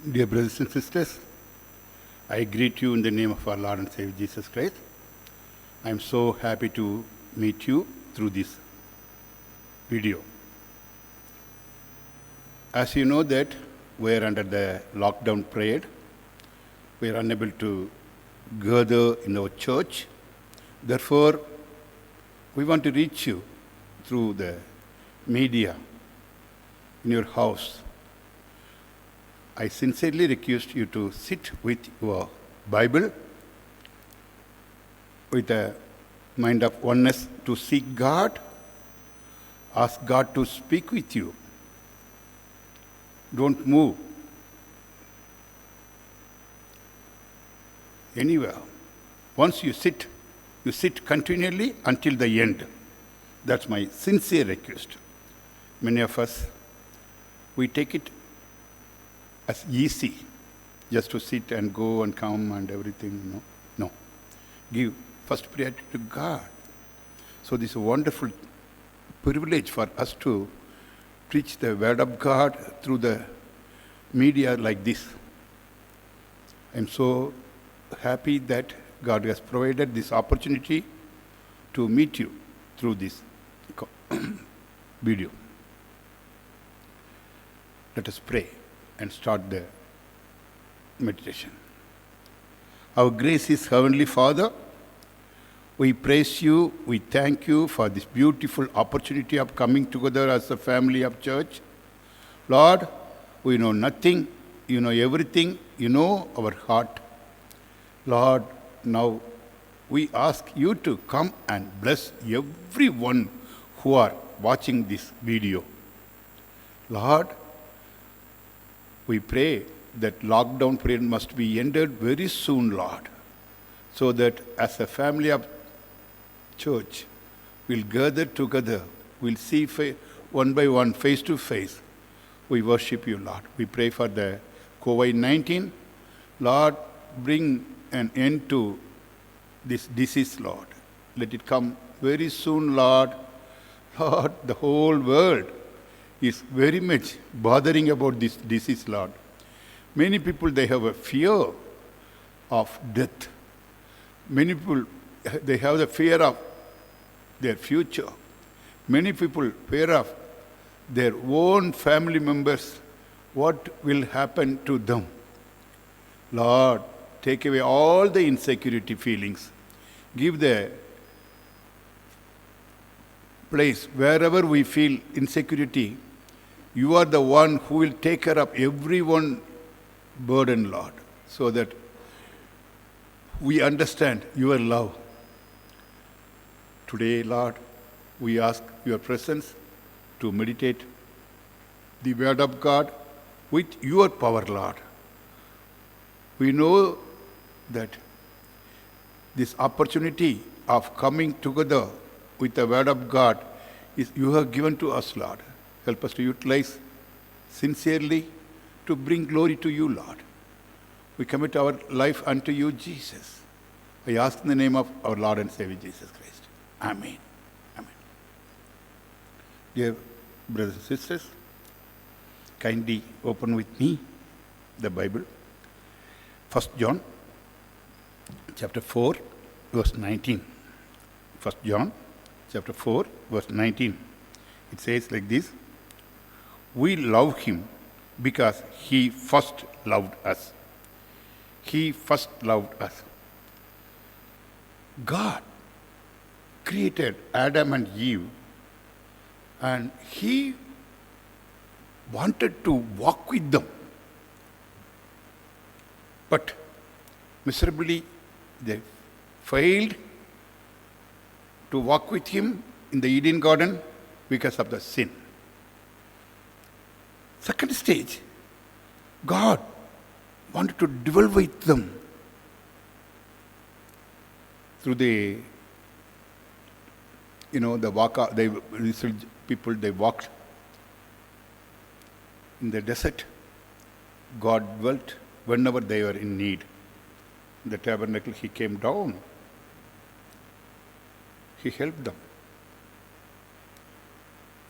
Dear brothers and sisters, I greet you in the name of our Lord and Savior Jesus Christ. I am so happy to meet you through this video. As you know that we are under the lockdown period, we are unable to gather in our church. Therefore, we want to reach you through the media in your house. I sincerely request you to sit with your Bible with a mind of oneness to seek God, ask God to speak with you. Don't move anywhere. Once you sit continually until the end. That's my sincere request. Many of us, we take it as easy just to sit and go and come and everything. No. Give first priority to God. So this is a wonderful privilege for us to preach the word of God through the media like this. I'm so happy that God has provided this opportunity to meet you through this video. Let us pray and start the meditation. Our gracious Heavenly Father, we praise you, we thank you for this beautiful opportunity of coming together as a family of church. Lord, we know nothing, you know everything, you know our heart. Lord, now we ask you to come and bless everyone who are watching this video. Lord, we pray that lockdown period must be ended very soon, Lord, so that as a family of church, we'll gather together, we'll see one by one, face to face. We worship you, Lord. We pray for the COVID-19. Lord, bring an end to this disease, Lord. Let it come very soon, Lord. Lord, the whole world is very much bothering about this disease, Lord. Many people, they have a fear of death. Many people, they have the fear of their future. Many people fear of their own family members, what will happen to them. Lord, take away all the insecurity feelings. Give the place wherever we feel insecurity. You are the one who will take care of everyone's burden, Lord, so that we understand your love. Today, Lord, we ask your presence to meditate the word of God with your power, Lord. We know that this opportunity of coming together with the word of God is you have given to us, Lord. Help us to utilize sincerely to bring glory to you, Lord. We commit our life unto you, Jesus. I ask in the name of our Lord and Savior, Jesus Christ. Amen. Amen. Dear brothers and sisters, kindly open with me the Bible. 1 John chapter 4, verse 19. 1 John chapter 4, verse 19. It says like this: we love him because he first loved us. He first loved us. God created Adam and Eve, and he wanted to walk with them. But miserably, they failed to walk with him in the Eden garden because of the sin. Second stage, God wanted to dwell with them through the people, they walked in the desert. God dwelt whenever they were in need. In the tabernacle, he came down. He helped them.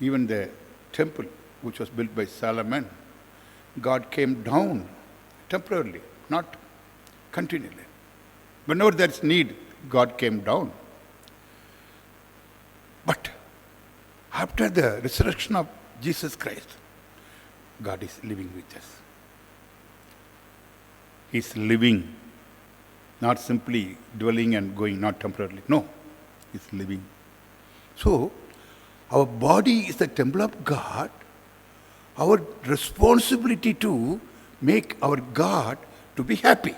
Even the temple, which was built by Solomon, God came down temporarily, not continually. Whenever there is need, God came down. But after the resurrection of Jesus Christ, God is living with us. He is living, not simply dwelling and going, not temporarily. No, He is living. So, our body is the temple of God. Our responsibility to make our God to be happy.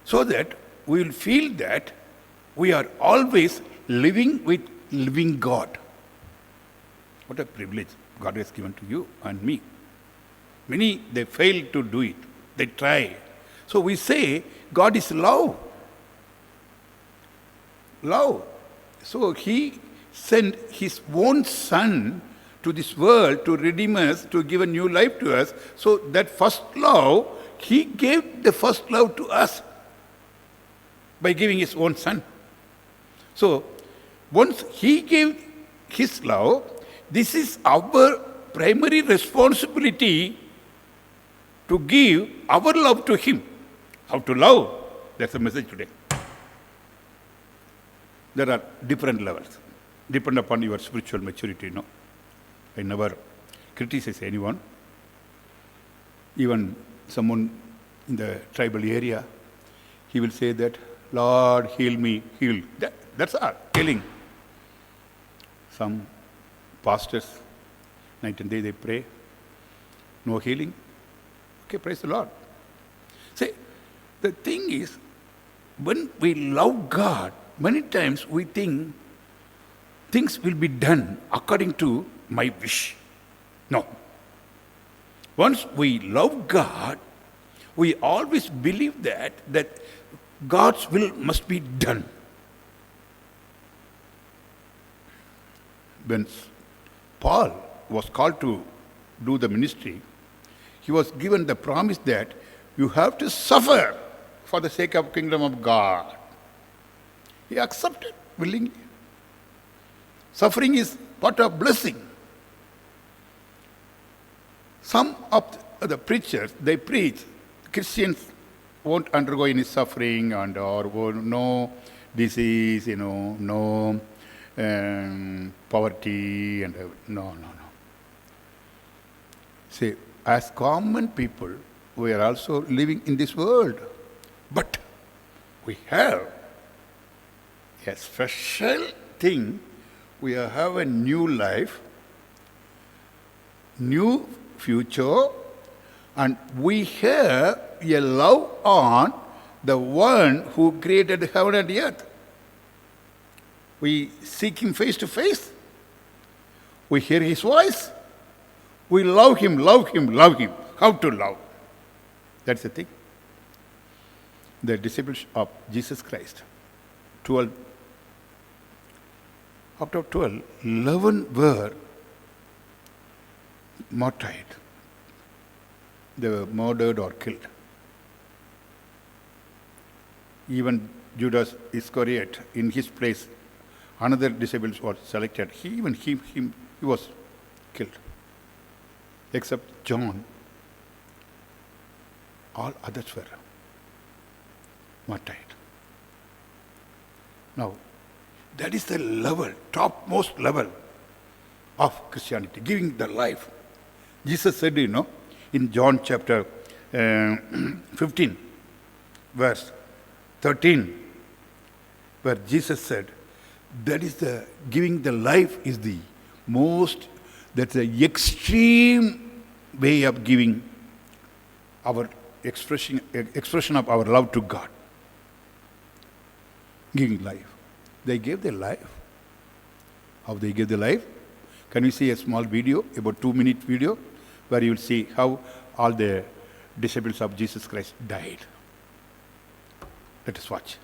So that we will feel that we are always living with living God. What a privilege God has given to you and me. Many, they fail to do it. They try. So we say, God is love. Love. So He sent His own Son to this world to redeem us, to give a new life to us. So that first love, He gave the first love to us by giving His own Son. So once He gave His love, this is our primary responsibility to give our love to Him. How to love? That's the message today. There are different levels, depend upon your spiritual maturity. No, I never criticize anyone. Even someone in the tribal area, he will say that, Lord, heal me, heal. That's all, healing. Some pastors, night and day they pray, no healing. Okay, praise the Lord. See, the thing is, when we love God, many times we think things will be done according to my wish. No. Once we love God, we always believe that God's will must be done. When Paul was called to do the ministry, he was given the promise that you have to suffer for the sake of kingdom of God. He accepted willingly. Suffering is part of blessing. Some of the preachers, they preach Christians won't undergo any suffering and or no disease, no poverty and no. See, as common people, we are also living in this world, but we have a special thing. We have a new life, new future, and we have a love on the one who created heaven and earth. We seek Him face to face. We hear His voice. We love Him, love Him, love Him. How to love? That's the thing. The disciples of Jesus Christ, 12. Out of 12, 11 were martyred. They were murdered or killed. Even Judas Iscariot, in his place, another disciple was selected. He was killed. Except John, all others were martyred. Now, that is the level, topmost level of Christianity, giving the life. Jesus said, in John chapter 15, verse 13, where Jesus said, that is the giving the life is the most, that's the extreme way of giving our expression of our love to God. Giving life. They gave their life. How they gave their life? Can we see a small video, about 2-minute video, where you will see how all the disciples of Jesus Christ died. Let us watch.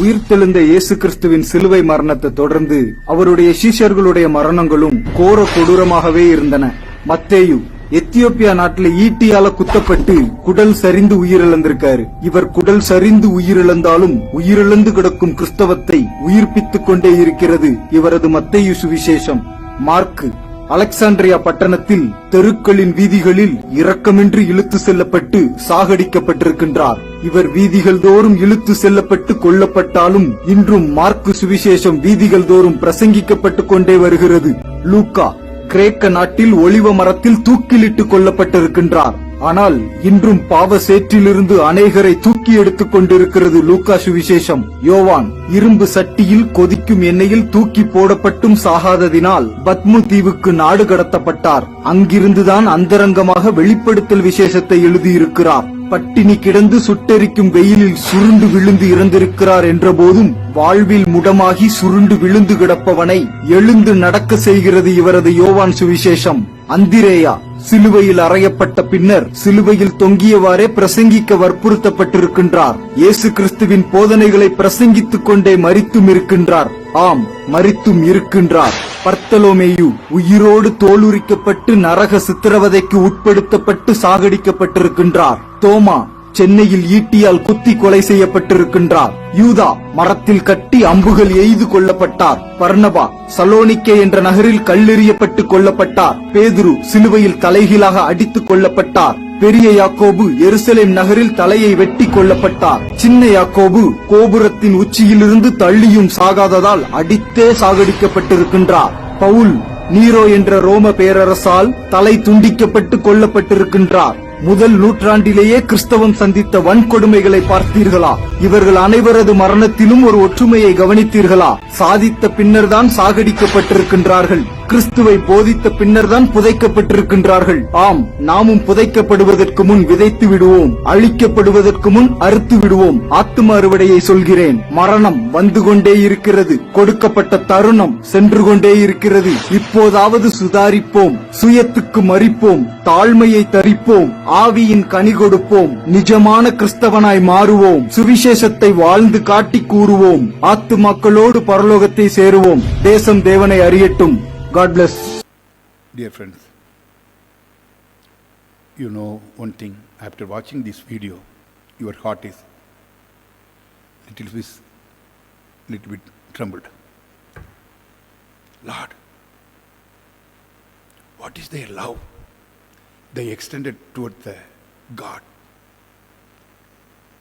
உயிர்த்தெழுந்த இயேசு கிறிஸ்துவின் சிலுவை மரணத்தை தொடர்ந்து அவருடைய சீஷர்களுடைய மரணங்களும் கோர கொடூரமாகவே இருந்தன. மத்தேயு எத்தியோப்பியா நாட்டுல ஈட்டியால குத்தப்பட்டு குடல் சரிந்து உயிரிழந்திருக்காரு. இவர் குடல் சரிந்து உயிரிழந்தாலும் உயிரிழந்து கிடக்கும் கிறிஸ்தவத்தை உயிர்ப்பித்துக் கொண்டே இருக்கிறது இவரது மத்தேயு சுவிசேஷம். மார்க்கு அலெக்சாண்ட்ரியா பட்டணத்தில் தெருக்களின் வீதிகளில் இரக்கமின்றி இழுத்து செல்லப்பட்டு சாகடிக்கப்பட்டிருக்கின்றார். இவர் வீதிகள் தோறும் இழுத்து செல்லப்பட்டு கொல்லப்பட்டாலும் இன்றும் மார்க்கு சுவிசேஷம் வீதிகள் தோறும் பிரசங்கிக்கப்பட்டுக் கொண்டே வருகிறது. லூக்கா கிரேக்க நாட்டில் ஒலிவ மரத்தில் தூக்கிலிட்டு கொல்லப்பட்டிருக்கின்றார். ஆனால் இன்றும் பாவ சேற்றிலிருந்து அநேகரை தூக்கி எடுத்துக் கொண்டிருக்கிறது லூக்கா சுவிசேஷம். யோவான் இரும்பு சட்டியில் கொதிக்கும் எண்ணெயில் தூக்கி போடப்பட்டும் சாகாததினால் பத்மு தீவுக்கு நாடு கடத்தப்பட்டார். அங்கிருந்துதான் அந்தரங்கமாக வெளிப்படுத்தல் விசேஷத்தை எழுதியிருக்கிறார். பட்டினி கிடந்து சுட்டெரிக்கும் வெயிலில் சுருண்டு விழுந்து இறந்திருக்கிறார் என்ற போதும் வாழ்வில் முடமாகி சுருண்டு விழுந்து கிடப்பவனை எழுந்து நடக்க செய்கிறது இவரது யோவான் சுவிசேஷம். அந்திரேயா சிலுவையில் அறையப்பட்ட பின்னர் சிலுவையில் தொங்கியவாறே பிரசங்கிக்க வற்புறுத்தப்பட்டிருக்கின்றார். இயேசு கிறிஸ்துவின் போதனைகளை பிரசங்கித்துக் கொண்டே மரித்தும் இருக்கின்றார். ஆம், மரித்தும் இருக்கின்றார். பர்த்தலோமேயு உயிரோடு தோலுரிக்கப்பட்டு நரக சித்திரவதைக்கு உட்படுத்தப்பட்டு சாகடிக்கப்பட்டிருக்கின்றார். தோமா சென்னையில் ஈட்டியால் குத்தி கொலை செய்யப்பட்டிருக்கின்றார். யூதா மரத்தில் கட்டி அம்புகள் எய்து கொல்லப்பட்டார். பர்னபா சலோனிக்கே என்ற நகரில் கல்லெறியப்பட்டு கொல்லப்பட்டார். பேதுரு சிலுவையில் தலைகீழாக அடித்துக் கொல்லப்பட்டார். பெரிய யாக்கோபு எருசலேம் நகரில் தலையை வெட்டி கொல்லப்பட்டார். சின்ன யாக்கோபு கோபுரத்தின் உச்சியிலிருந்து தள்ளியும் சாகாததால் அடித்தே சாகடிக்கப்பட்டிருக்கின்றார். பவுல் நீரோ என்ற ரோம பேரரசால் தலை துண்டிக்கப்பட்டு கொல்லப்பட்டிருக்கின்றார். முதல் நூற்றாண்டிலேயே கிறிஸ்தவம் சந்தித்த வன்கொடுமைகளை பார்த்தீர்களா? இவர்கள் அனைவரது மரணத்திலும் ஒரு ஒற்றுமையை கவனித்தீர்களா? சாதித்த பின்னர்தான் சாகடிக்கப்பட்டிருக்கின்றார்கள். கிறிஸ்துவை போதித்த பின்னர்தான் புதைக்கப்பட்டிருக்கின்றார்கள். ஆம், நாமும் புதைக்கப்படுவதற்கு முன் விதைத்து விடுவோம், அழிக்கப்படுவதற்கு முன் அறுத்து விடுவோம். ஆத்தும அறுவடையை சொல்கிறேன். மரணம் வந்து கொண்டே இருக்கிறது. கொடுக்கப்பட்ட தருணம் சென்று கொண்டே இருக்கிறது. இப்போதாவது சுதாரிப்போம், சுயத்துக்கு மறிப்போம், தாழ்மையை தரிப்போம், ஆவியின் கனி கொடுப்போம், நிஜமான கிறிஸ்தவனாய் மாறுவோம், சுவிசேஷத்தை வாழ்ந்து காட்டி கூறுவோம், ஆத்துமாக்களோடு பரலோகத்தை சேருவோம். தேசம் தேவனை அறியட்டும். God bless. Dear friends, you know one thing, after watching this video, your heart is little bit trembled. Lord, what is their love they extended toward the God?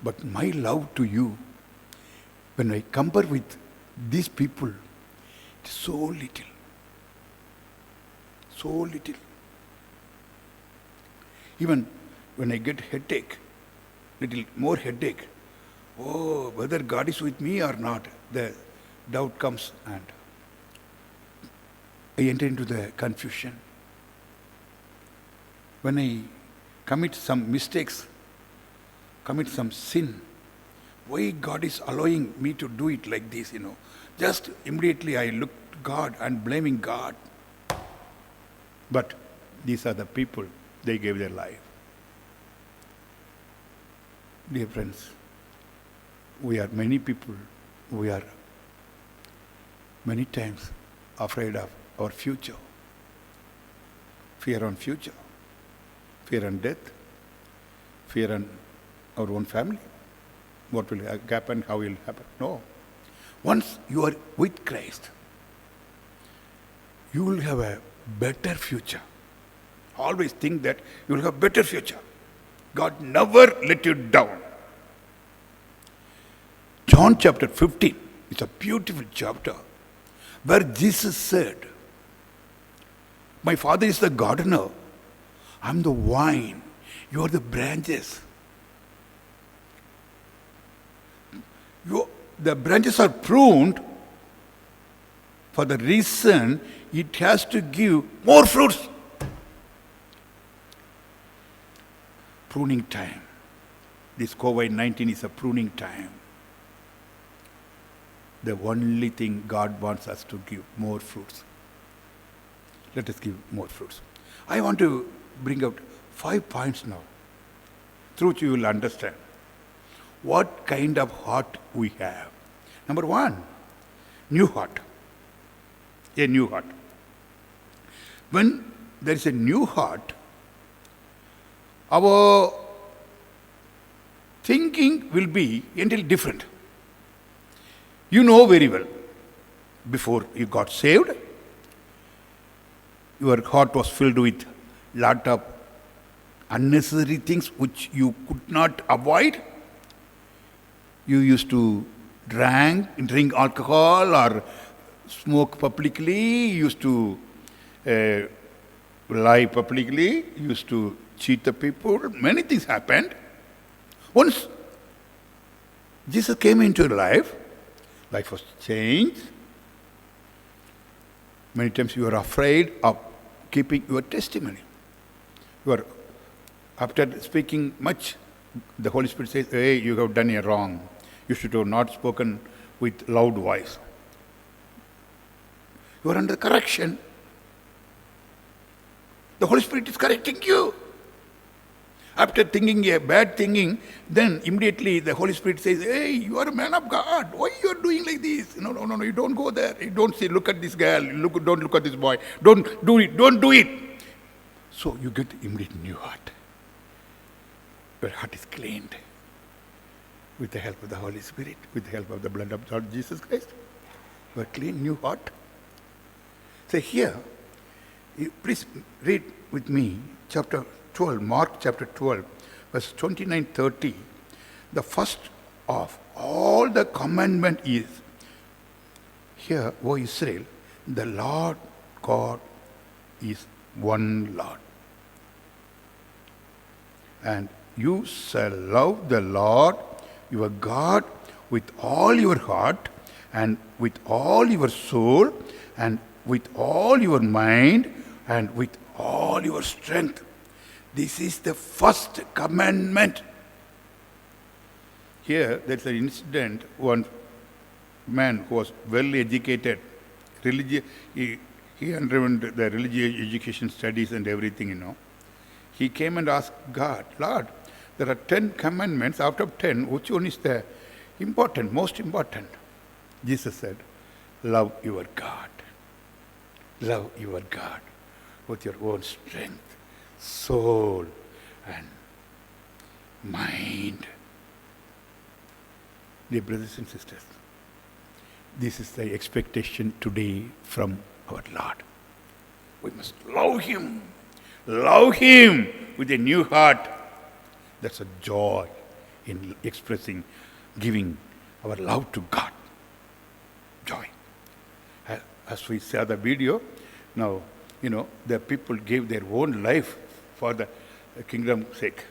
But my love to you, when I compare with these people, it is so little. So little. Even when I get headache, little more headache, oh, whether God is with me or not, the doubt comes and I enter into the confusion. When I commit some mistakes, commit some sin, why God is allowing me to do it like this, Just immediately I look to God and blaming God. But these are the people, they gave their life. Dear friends, we are many people, we are many times afraid of our future. Fear on future, fear on death, fear on our own family. What will happen, how will happen? No. Once you are with Christ, you will have a better future. Always think that you will have better future. God never let you down. John chapter 15 is a beautiful chapter where Jesus said, my Father is the gardener, I am the vine, you are the branches. The branches are pruned for the reason it has to give more fruits. Pruning time. This COVID-19 is a pruning time. The only thing God wants us to give more fruits. Let us give more fruits. I want to bring out 5 points now, through which you will understand what kind of heart we have. Number 1, new heart. A new heart. When there is a new heart, our thinking will be entirely different. You know very well, before you got saved, your heart was filled with lot of unnecessary things which you could not avoid. You used to drink alcohol or smoke publicly, used to lie publicly, used to cheat the people. Many things happened. Once Jesus came into your life was changed. Many times you are afraid of keeping your testimony. After speaking much, the Holy Spirit says, hey, you have done a wrong. You should have not spoken with loud voice. You are under correction. The Holy Spirit is correcting you. After thinking a bad thinking, then immediately the Holy Spirit says, hey, you are a man of God. Why you are doing like this? No, you don't go there. You don't say, look at this girl. Don't look at this boy. Don't do it. So you get immediate new heart. Your heart is cleaned with the help of the Holy Spirit, with the help of the blood of Lord Jesus Christ. You are clean, new heart. So here, please read with me chapter 12, Mark chapter 12, verse 29-30. The first of all the commandment is, hear, O Israel, the Lord God is one Lord. And you shall love the Lord your God with all your heart and with all your soul and with all your mind and with all your strength. This is the first commandment. Here, there's an incident. One man who was well educated, he underwent the religious education studies and everything, He came and asked God, Lord, there are 10 commandments. Out of 10, which one is the important, most important? Jesus said, love your God. Love your God with your own strength, soul, and mind. Dear brothers and sisters, this is the expectation today from our Lord. We must love Him with a new heart. That's a joy in expressing, giving our love to God. Joy. As we saw the video, now, the people gave their own life for the kingdom's sake.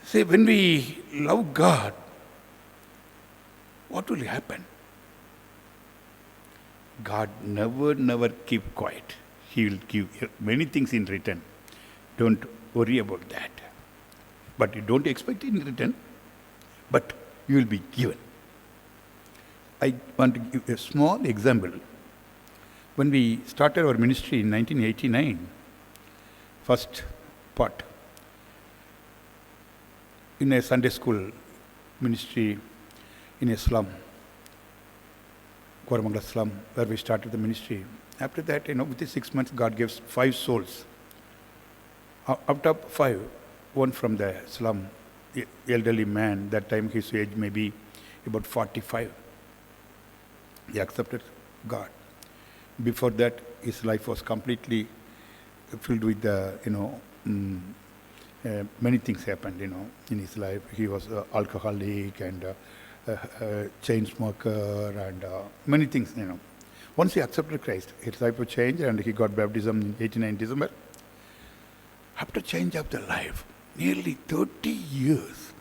See, when we love God, what will happen? God never keep quiet. He will give many things in return. Don't worry about that. But you don't expect it in return, but you will be given. I want to give a small example. When we started our ministry in 1989, first part, in a Sunday school ministry in a slum, Koramangala slum, where we started the ministry. After that, within 6 months, God gives 5 souls. Out of 5, one from the slum, elderly man, that time his age may be about 45. He accepted God. Before that, his life was completely filled with many things happened, in his life. He was an alcoholic and chain smoker and many things, Once he accepted Christ, his life was changed and he got baptism in 89 December. After change of the life, nearly 30 years,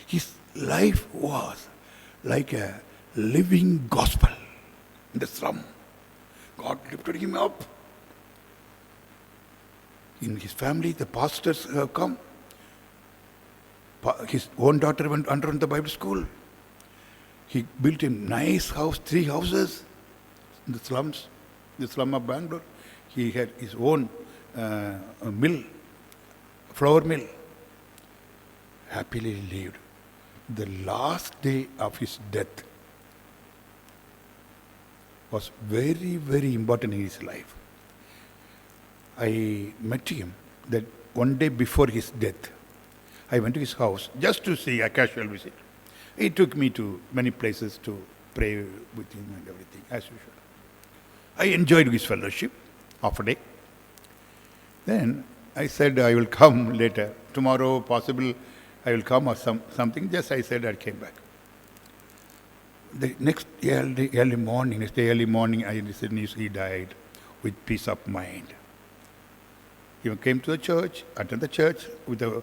his life was like a living gospel in the slum. God lifted him up. In his family, the pastors have come. His own daughter went under the Bible school. He built a nice house, 3 houses in the slums, the slum of Bangalore. He had his own mill, flour mill. Happily lived. The last day of his death was very, very important in his life. I met him that one day before his death. I went to his house just to see a casual visit. He took me to many places to pray with him and everything, as usual. I enjoyed his fellowship, half a day. Then I said, I will come later. Tomorrow, possible, I will come or something. Just I said I came back. The next early morning, I listened news he died with peace of mind. He came to the church, attended the church with a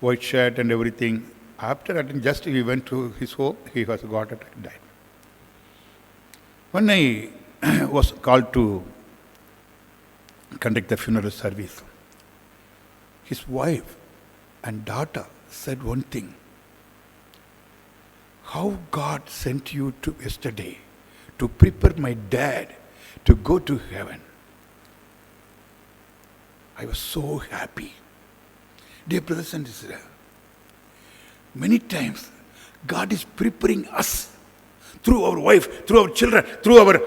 white shirt and everything. After attending, just he went to his home, he was got attack, died. When I was called to conduct the funeral service, his wife and daughter said one thing. How God sent you to yesterday to prepare my dad to go to heaven. I was so happy. Dear brothers and sisters, many times God is preparing us through our wife, through our children, through our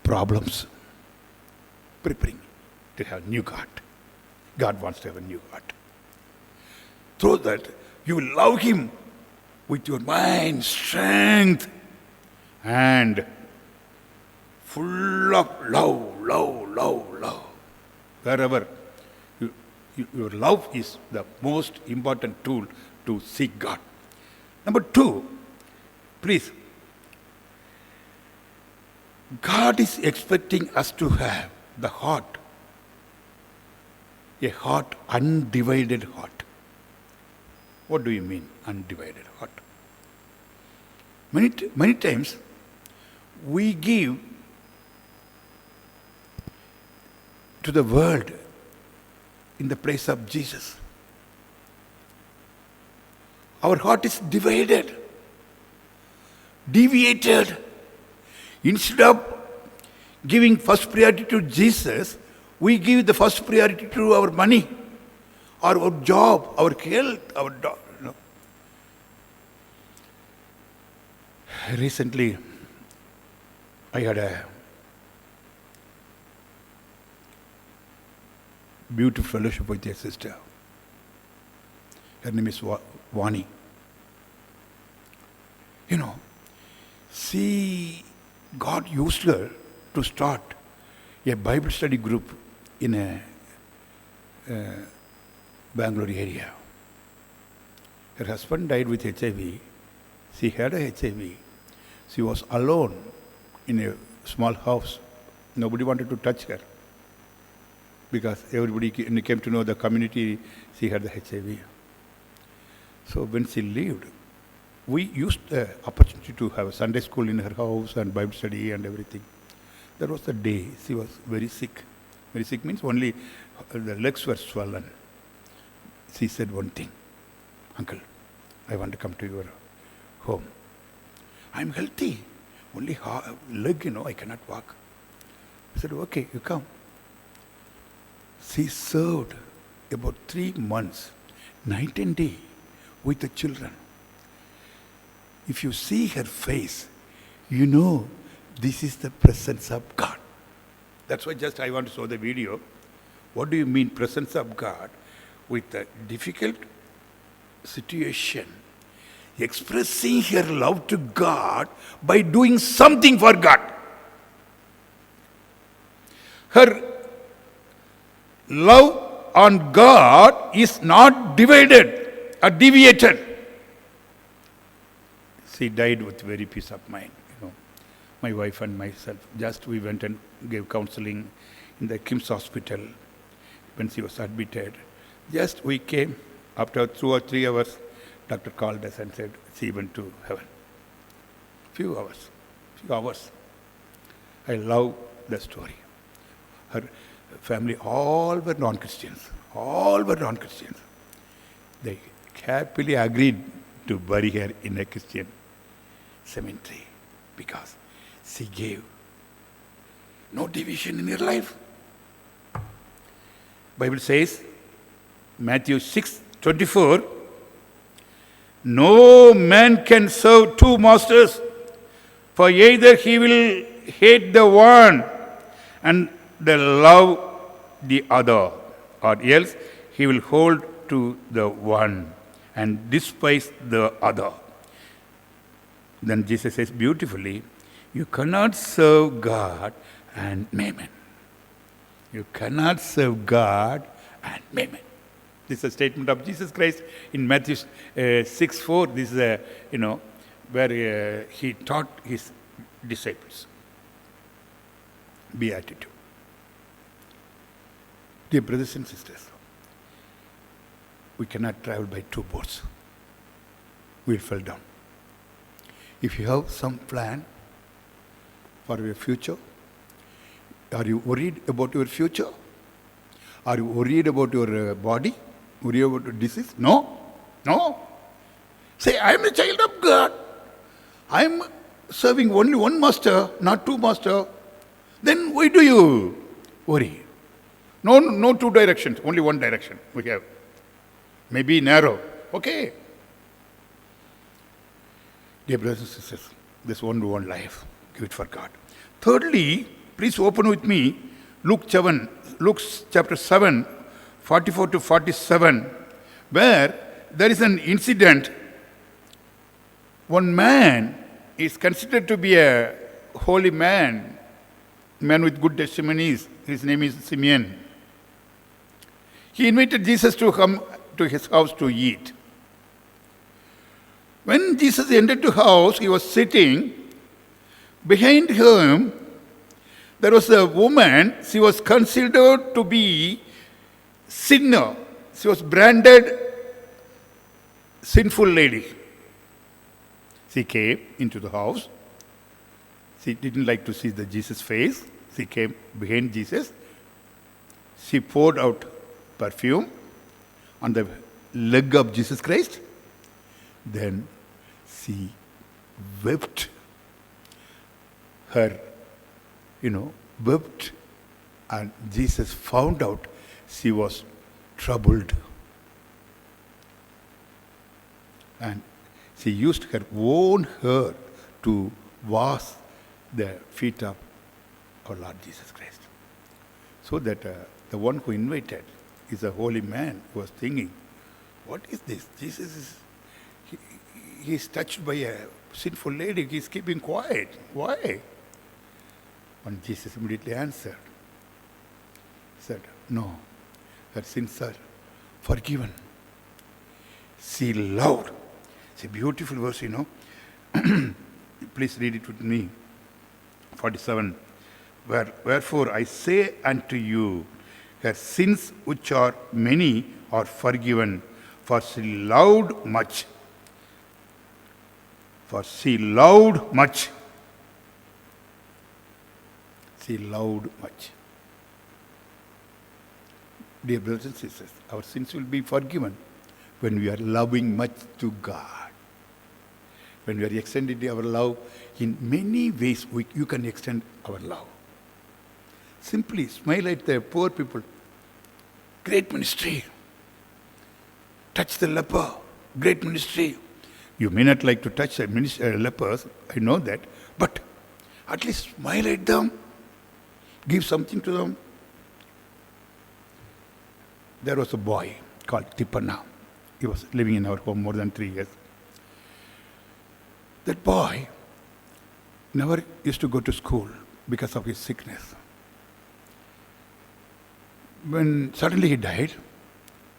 problems, preparing to have new God. God wants to have a new heart. Through that, you will love Him with your mind, strength, and full of love. Wherever your love is the most important tool to seek God. Number 2, please. God is expecting us to have the heart, a heart, undivided heart. What do you mean, undivided heart? Many times we give to the world in the place of Jesus. Our heart is divided, deviated. Instead of giving first priority to Jesus, we give the first priority to our money, or our job, our health, our dog. Recently, I had a beautiful fellowship with a sister. Her name is Vani. God used her to start a Bible study group in a Bangalore area. Her husband died with HIV. She had a HIV. She was alone in a small house. Nobody wanted to touch her because everybody came to know the community she had the HIV. So when she lived, we used the opportunity to have a Sunday school in her house and Bible study and everything. There was a day she was very sick. Very sick means only the legs were swollen. She said one thing, "Uncle, I want to come to your home. I'm healthy. Only leg, I cannot walk." I said, "Okay, you come." She served about 3 months, night and day, with the children. If you see her face, you know this is the presence of God. That's why just I want to show the video. What do you mean presence of God? With a difficult situation, expressing her love to God by doing something for God. Her love on God is not divided or deviated. She died with very peace of mind. My wife and myself, just we went and gave counseling in the Kim's hospital when she was admitted. Just we came, after 2 or 3 hours, doctor called us and said she went to heaven. Few hours. I love the story. Her family, all were non-Christians. They happily agreed to bury her in a Christian cemetery because she gave. No division in her life. Bible says, Matthew 6:24, no man can serve 2 masters, for either he will hate the one and the love the other, or else he will hold to the one and despise the other. Then Jesus says beautifully, you cannot serve God and mammon. You cannot serve God and mammon. This is a statement of Jesus Christ in Matthew 6:4. This is where he taught his disciples. Beatitude. Dear brothers and sisters, we cannot travel by two boats. We'll fall down. If you have some plan for your future, are you worried about your future? Are you worried about your body? Worried about your disease? No. No. Say, I am a child of God. I am serving only one master, not two masters. Then why do you worry? No two directions, only one direction we have. Maybe narrow. Okay. Dear brothers and sisters, this one life, give it for God. Thirdly, please open with me Luke chapter 7, 44 to 47, where there is an incident. One man is considered to be a holy man with good testimonies. His name is Simeon. He invited Jesus to come to his house to eat. When Jesus entered the house, he was sitting. Behind him, there was a woman. She was considered to be sinner. She was branded sinful lady. She came into the house. She didn't like to see the Jesus face. She came behind Jesus. She poured out perfume on the leg of Jesus Christ. Then she wept. Wept, and Jesus found out she was troubled. And she used her own hair to wash the feet of our Lord Jesus Christ. So that the one who invited is a holy man who was thinking, what is this? Jesus is touched by a sinful lady. He is keeping quiet. Why? And Jesus immediately answered. He said, no, her sins are forgiven. She loved. It's a beautiful verse, Please read it with me. 47. Wherefore I say unto you, her sins which are many are forgiven, for she loved much. For she loved much. She loved much. Dear brothers and sisters, our sins will be forgiven when we are loving much to God. When we are extending our love in many ways, you can extend our love. Simply smile at the poor people. Great ministry. Touch the leper. Great ministry. You may not like to touch lepers, I know that, but at least smile at them. Give something to them. There was a boy called Tipana. He was living in our home more than 3 years. That boy never used to go to school because of his sickness. When suddenly he died,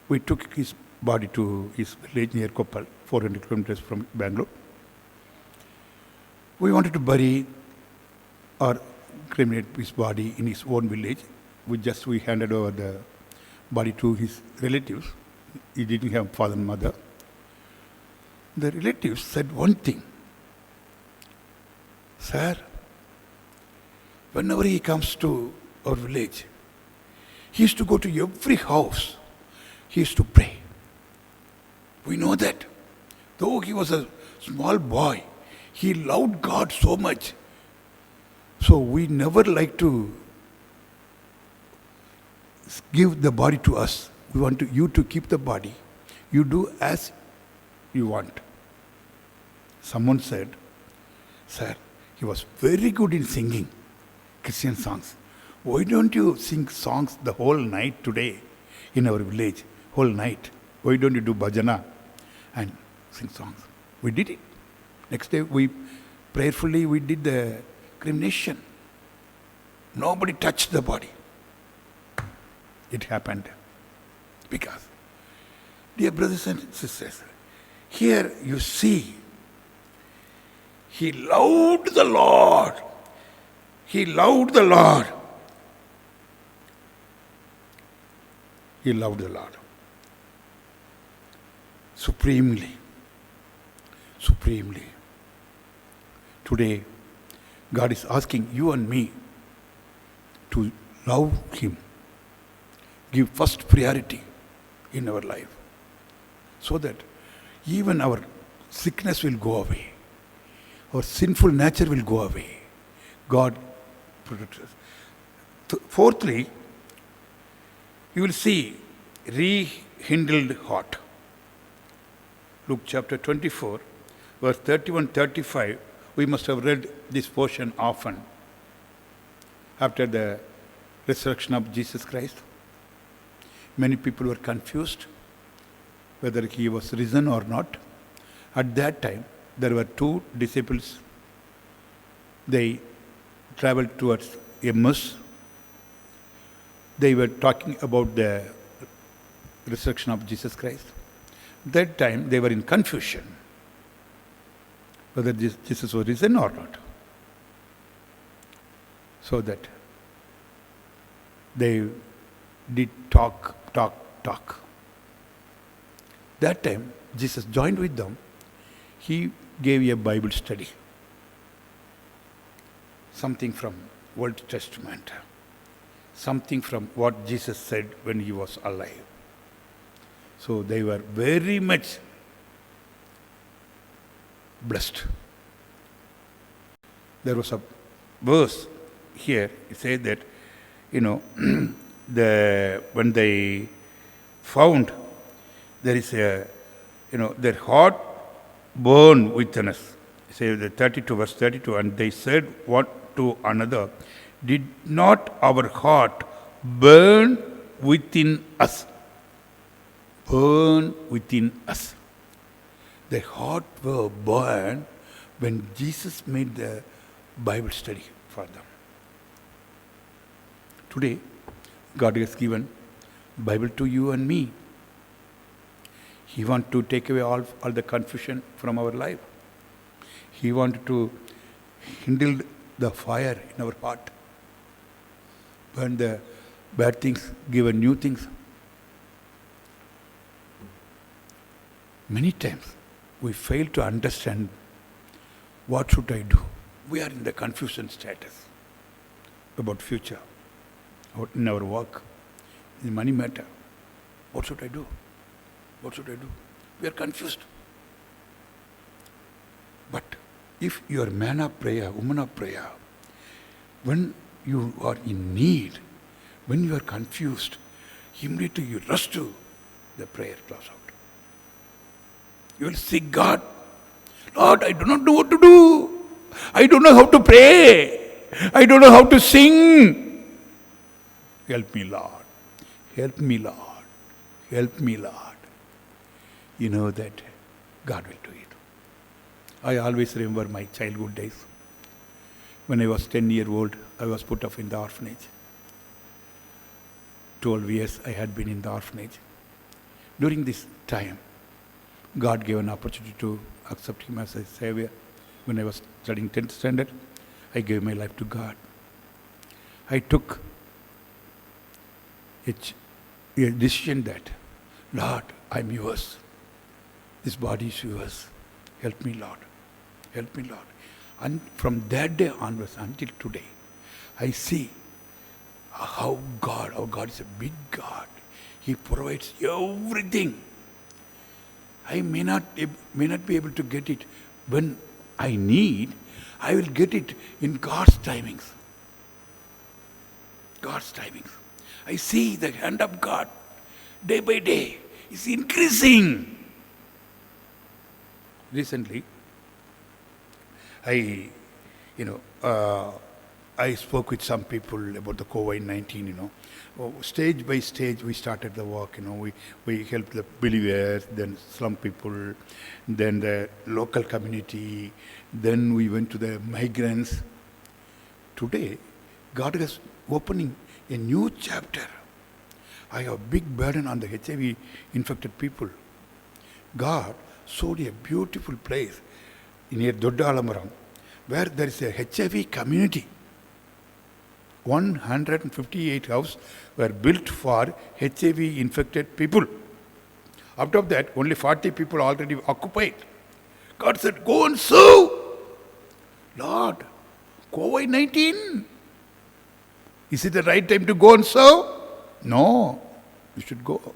we took his body to his village near Koppal, 400 kilometers from Bangalore. We wanted to bury or cremate his body in his own village. We handed over the body to his relatives. He didn't have father and mother. The relatives said one thing. Sir, whenever he comes to our village, he used to go to every house. He used to pray. We know that. Though he was a small boy, he loved God so much. So we never like to give the body to us. We want you to keep the body. You do as you want. Someone said, sir, he was very good in singing Christian songs. Why don't you sing songs the whole night today in our village? Whole night. Why don't you do bhajana and sing songs? We did it. Next day we prayerfully we did the cremation. Nobody touched the body. It happened. Because, dear brothers and sisters, here you see, he loved the Lord. He loved the Lord. He loved the Lord. Supremely. Supremely. Today, God is asking you and me to love Him. Give first priority in our life. So that even our sickness will go away. Our sinful nature will go away. God protects us. Fourthly, you will see rekindled heart. Luke chapter 24, verse 31-35, we must have read this portion often after the resurrection of Jesus Christ. Many people were confused whether he was risen or not. At that time, there were two disciples. They traveled towards Emmaus. They were talking about the resurrection of Jesus Christ. That time, they were in confusion whether Jesus was risen or not. So that they did talk. That time, Jesus joined with them. He gave a Bible study. Something from Old Testament. Something from what Jesus said when he was alive. So they were very much blessed. There was a verse here, it says that, when they found there is their heart burned within us. Say the 32, verse 32, and they said one to another, did not our heart burn within us? Burn within us. Their heart were burned when Jesus made the Bible study for them. Today, God has given Bible to you and me. He wants to take away all the confusion from our life. He wanted to kindle the fire in our heart. Burn the bad things, give new things. Many times we fail to understand what should I do. We are in the confusion status about future, in our work, in money matter. What should I do? What should I do? We are confused. But if you are man of prayer, woman of prayer, when you are in need, when you are confused, immediately you rush to the prayer closet. You will seek God. Lord, I do not know what to do. I don't know how to pray. I don't know how to sing. Help me, Lord. Help me, Lord. Help me, Lord. You know that God will do it. I always remember my childhood days. When I was 10 years old, I was put up in the orphanage. 12 years I had been in the orphanage. During this time, God gave an opportunity to accept Him as a Savior. When I was studying 10th standard, I gave my life to God. I took a decision that, Lord, I'm yours. This body is yours. Help me, Lord. Help me, Lord. And from that day onwards until today, I see how our God is a big God. He provides everything. I may not be able to get it when I need. I will get it in God's timings. God's timings. I see the hand of God day by day is increasing. Recently, I I spoke with some people about the COVID-19, Stage by stage, we started the work, We helped the believers, then slum people, then the local community, then we went to the migrants. Today, God is opening a new chapter. I have a big burden on the HIV-infected people. God showed a beautiful place near Dodalamaram, where there is a HIV community. 158 houses were built for HIV-infected people. Out of that, only 40 people already occupied. God said, go and serve. Lord, COVID-19. Is it the right time to go and serve? No, you should go.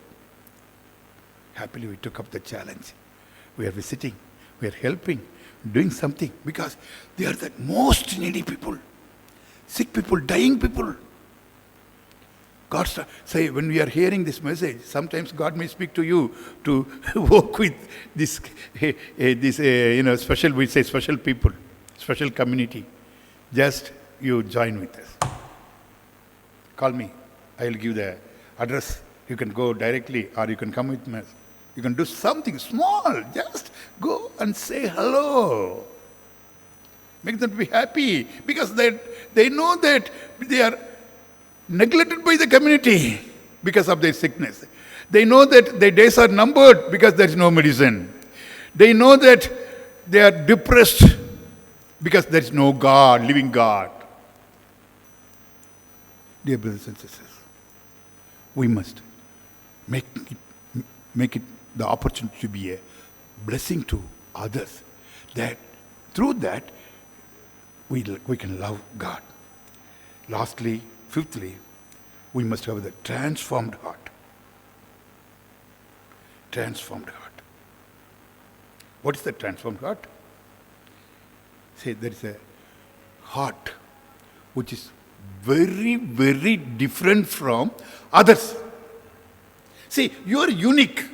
Happily, we took up the challenge. We are visiting, we are helping, doing something, because they are the most needy people. Sick people, dying people. God say, when we are hearing this message, sometimes God may speak to you to work with this, special, we say special people, special community. Just you join with us. Call me. I will give the address. You can go directly, or you can come with me. You can do something small. Just go and say hello. Make them be happy, because they know that they are neglected by the community because of their sickness. They know that their days are numbered because there is no medicine. They know that they are depressed because there is no God, living God. Dear brothers and sisters, we must make it the opportunity to be a blessing to others, that through that we can love God. Lastly, fifthly, we must have the transformed heart. Transformed heart. What is the transformed heart? Say, there is a heart which is very, very different from others. See, you are unique.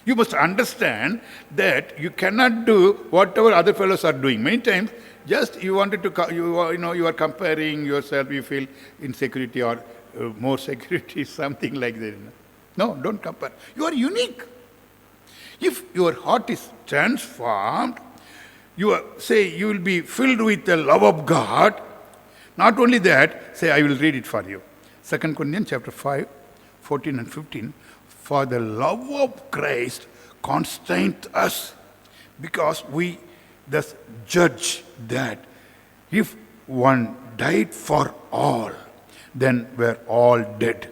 You must understand that you cannot do whatever other fellows are doing. Many times, just you wanted to, you are comparing yourself, you feel insecurity or more security, something like that. No, don't compare. You are unique. If your heart is transformed, you will be filled with the love of God. Not only that, I will read it for you. 2 Corinthians chapter 5, 14 and 15. For the love of Christ constrained us, because we thus judge that if one died for all, then we're all dead.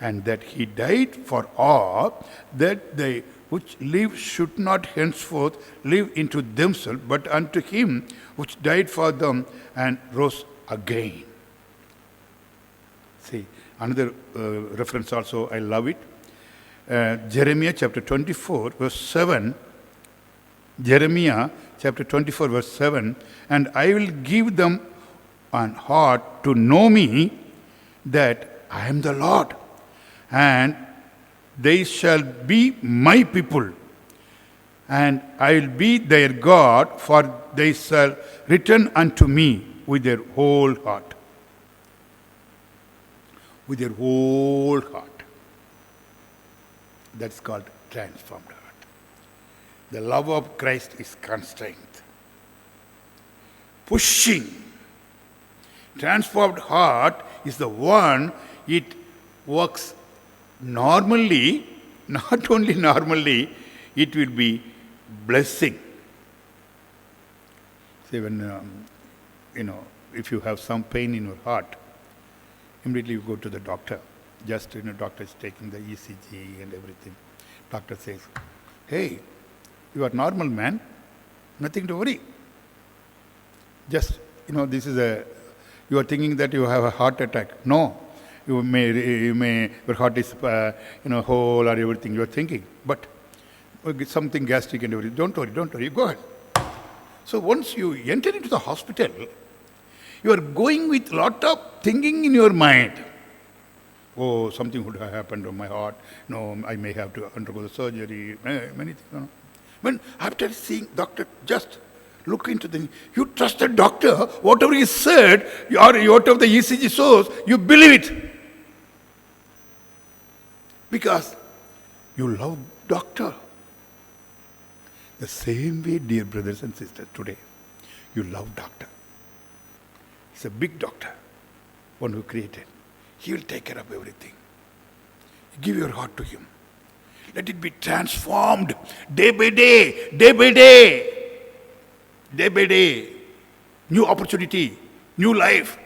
And that he died for all, that they which live should not henceforth live into themselves, but unto him which died for them and rose again. See, another reference also, I love it. Jeremiah chapter 24, verse 7. Jeremiah chapter 24, verse 7. And I will give them an heart to know me, that I am the Lord, and they shall be my people, and I will be their God, for they shall return unto me with their whole heart. With their whole heart. That's called transformed heart. The love of Christ is constrained, pushing. Transformed heart is the one, it works normally, not only normally, it will be blessing. Say when, if you have some pain in your heart, immediately you go to the doctor. Just, doctor is taking the ECG and everything. Doctor says, hey, you are normal, man. Nothing to worry. Just, this is you are thinking that you have a heart attack. No. You may, your heart is, whole or everything you are thinking. But something gastric and everything. Don't worry, go ahead. So once you enter into the hospital, you are going with a lot of thinking in your mind. Oh, something would have happened to my heart. No, I may have to undergo the surgery. Many things. When after seeing doctor, just Look into the... You trust the doctor. Whatever he said, or whatever the ECG shows, you believe it. Because you love doctor. The same way, dear brothers and sisters, today, you love doctor. He's a big doctor, one who created. He will take care of everything. Give your heart to him. Let it be transformed day by day, day by day, day by day. New opportunity, new life,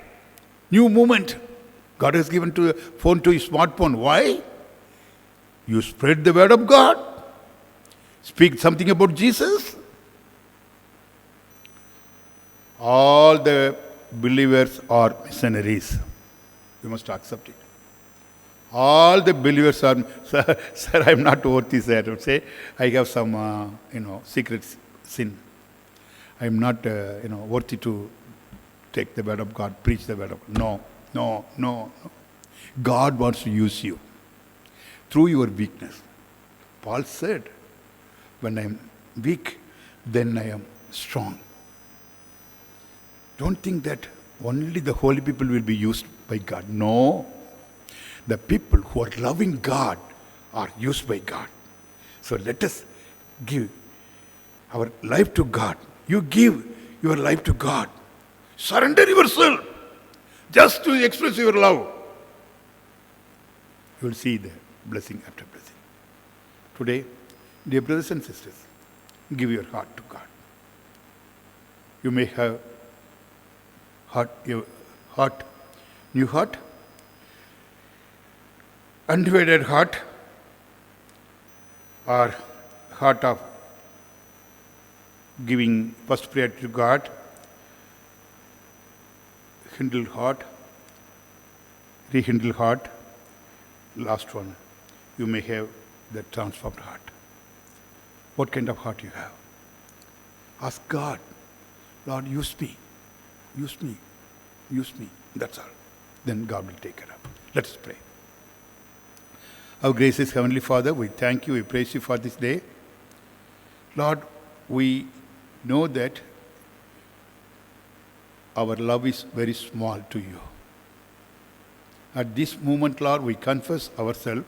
new movement. God has given to a phone, to a smartphone. Why? You spread the word of God. Speak something about Jesus. All the believers are missionaries. You must accept it. All the believers are, sir, I'm not worthy, sir. I would say, I have some, secret sin. I'm not, worthy to take the word of God, preach the word of God. No. God wants to use you through your weakness. Paul said, when I am weak, then I am strong. Don't think that only the holy people will be used by God. No. The people who are loving God are used by God. So let us give our life to God. You give your life to God. Surrender yourself just to express your love. You will see the blessing after blessing. Today, dear brothers and sisters, give your heart to God. You may have new heart, undivided heart, or heart of giving first priority to God, kindled heart, rekindled heart. Last one, you may have the transformed heart. What kind of heart you have? Ask God, Lord, use me. That's all. Then God will take care of. Let us pray. Our gracious Heavenly Father, we thank you, we praise you for this day. Lord, we know that our love is very small to you. At this moment, Lord, we confess ourselves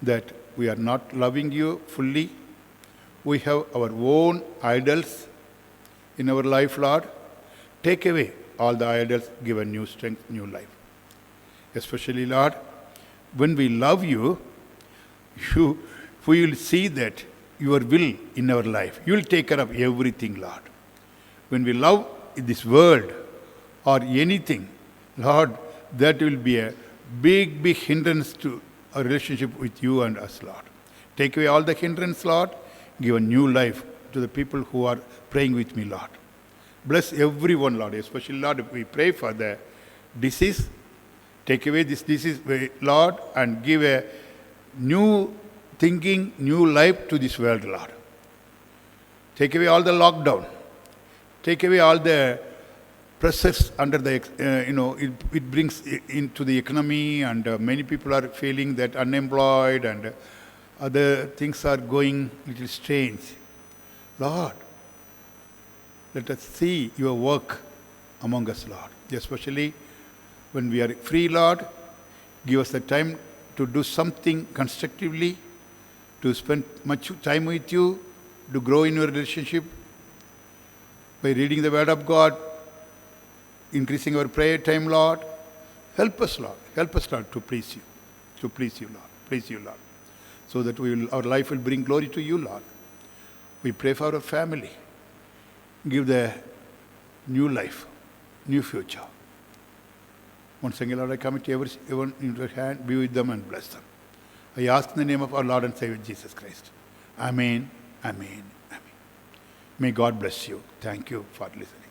that we are not loving you fully. We have our own idols in our life, Lord. Take away all the idols, give a new strength, new life. Especially, Lord, when we love you, we will see that your will in our life. You will take care of everything, Lord. When we love this world or anything, Lord, that will be a big hindrance to our relationship with you and us, Lord. Take away all the hindrance, Lord. Give a new life to the people who are praying with me, Lord. Bless everyone, Lord. Especially, Lord, we pray for the disease. Take away this disease, Lord, and give a new thinking, new life to this world, Lord. Take away all the lockdown. Take away all the pressures under the, it brings into the economy, and many people are feeling that unemployed and other things are going a little strange. Lord, let us see your work among us, Lord. Especially when we are free, Lord, give us the time to do something constructively, to spend much time with you, to grow in your relationship by reading the Word of God, increasing our prayer time, Lord. Help us, Lord. Help us, Lord, to please you. To please you, Lord. Please you, Lord. So that our life will bring glory to you, Lord. We pray for our family. Give the new life, new future. Once again, Lord, I commit everyone into your hand. Be with them and bless them. I ask in the name of our Lord and Savior, Jesus Christ. Amen, amen, amen. May God bless you. Thank you for listening.